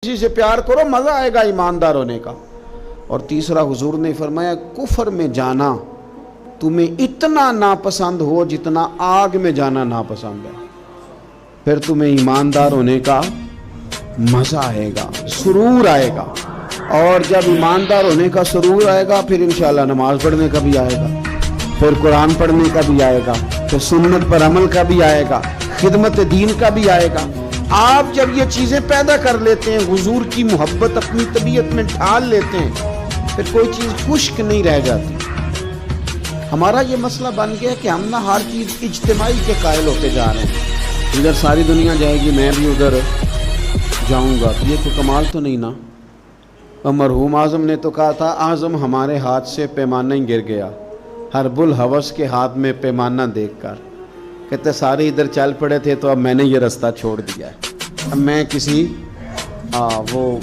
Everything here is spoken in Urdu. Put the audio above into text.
کسی سے پیار کرو مزہ آئے گا ایماندار ہونے کا۔ اور تیسرا حضور نے فرمایا کفر میں جانا تمہیں اتنا ناپسند ہو جتنا آگ میں جانا ناپسند ہے، پھر تمہیں ایماندار ہونے کا مزہ آئے گا، سرور آئے گا۔ اور جب ایماندار ہونے کا سرور آئے گا پھر انشاءاللہ نماز پڑھنے کا بھی آئے گا، پھر قرآن پڑھنے کا بھی آئے گا، پھر سنت پر عمل کا بھی آئے گا، خدمت دین کا بھی آئے گا۔ آپ جب یہ چیزیں پیدا کر لیتے ہیں، حضور کی محبت اپنی طبیعت میں ڈھال لیتے ہیں، پھر کوئی چیز خشک نہیں رہ جاتی۔ ہمارا یہ مسئلہ بن گیا کہ ہم نہ ہر چیز اجتماعی کے قائل ہوتے جا رہے ہیں، ادھر ساری دنیا جائے گی میں بھی ادھر جاؤں گا، یہ تو کمال تو نہیں نا۔ اور مرحوم اعظم نے تو کہا تھا اعظم ہمارے ہاتھ سے پیمانہ ہی گر گیا ہر بلحوث کے ہاتھ میں پیمانہ دیکھ کر، کہتے سارے ادھر چل پڑے تھے تو اب میں نے یہ رستہ چھوڑ دیا ہے، اب میں کسی وہ